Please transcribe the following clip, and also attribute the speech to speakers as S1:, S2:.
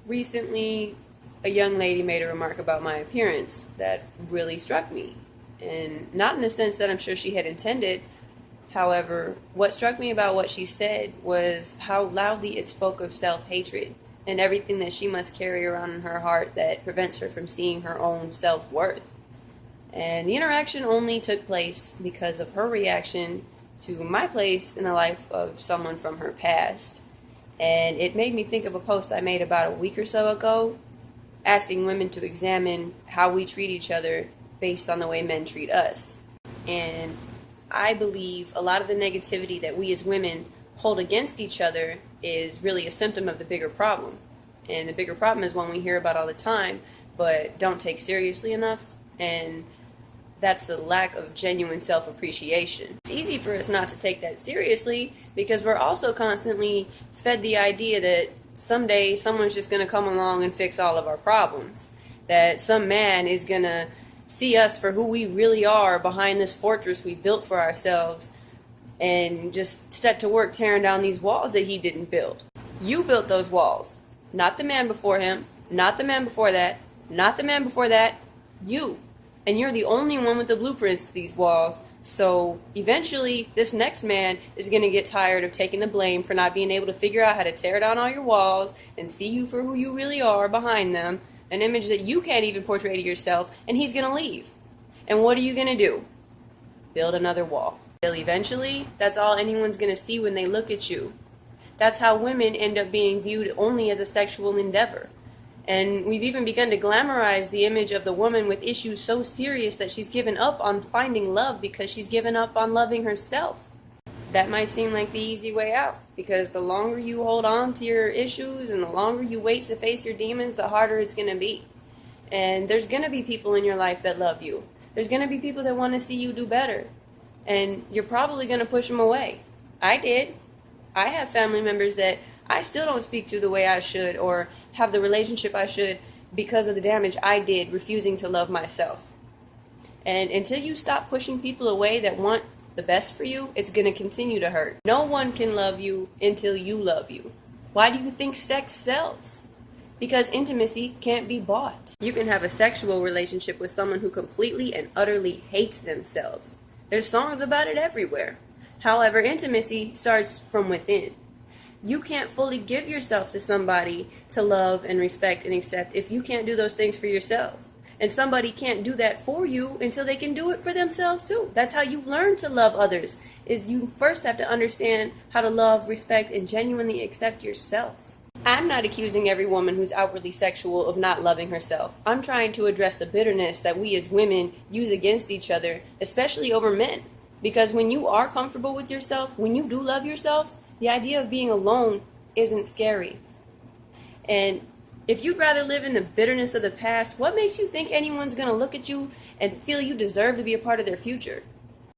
S1: Recently, a young lady made a remark about my appearance that really struck me. And not in the sense that I'm sure she had intended. However, what struck me about what she said was how loudly it spoke of self-hatred and everything that she must carry around in her heart that prevents her from seeing her own self-worth. And the interaction only took place because of her reaction to my place in the life of someone from her past. And it made me think of a post I made about a week or so ago, asking women to examine how we treat each other based on the way men treat us. And I believe a lot of the negativity that we as women hold against each other is really a symptom of the bigger problem. And the bigger problem is one we hear about all the time, but don't take seriously enough, and that's the lack of genuine self-appreciation. It's easy for us not to take that seriously because we're also constantly fed the idea that someday someone's just going to come along and fix all of our problems. That some man is going to see us for who we really are behind this fortress we built for ourselves and just set to work tearing down these walls that he didn't build. You built those walls, not the man before him, not the man before that, not the man before that, you. And you're the only one with the blueprints to these walls, so eventually this next man is going to get tired of taking the blame for not being able to figure out how to tear down all your walls and see you for who you really are behind them, an image that you can't even portray to yourself, and he's going to leave. And what are you going to do? Build another wall. Till eventually, that's all anyone's going to see when they look at you. That's how women end up being viewed only as a sexual endeavor. And we've even begun to glamorize the image of the woman with issues so serious that she's given up on finding love because she's given up on loving herself. That might seem like the easy way out, because the longer you hold on to your issues and the longer you wait to face your demons, the harder it's going to be. And there's going to be people in your life that love you. There's going to be people that want to see you do better. And you're probably going to push them away. I did. I have family members that I still don't speak to the way I should or have the relationship I should because of the damage I did refusing to love myself. And until you stop pushing people away that want the best for you, it's going to continue to hurt. No one can love you until you love you. Why do you think sex sells? Because intimacy can't be bought. You can have a sexual relationship with someone who completely and utterly hates themselves. There's songs about it everywhere. However, intimacy starts from within. You can't fully give yourself to somebody to love and respect and accept if you can't do those things for yourself. And somebody can't do that for you until they can do it for themselves too. That's how you learn to love others, is you first have to understand how to love, respect, and genuinely accept yourself. I'm not accusing every woman who's outwardly sexual of not loving herself. I'm trying to address the bitterness that we as women use against each other, especially over men. Because when you are comfortable with yourself, when you do love yourself, the idea of being alone isn't scary. And if you'd rather live in the bitterness of the past, what makes you think anyone's going to look at you and feel you deserve to be a part of their future?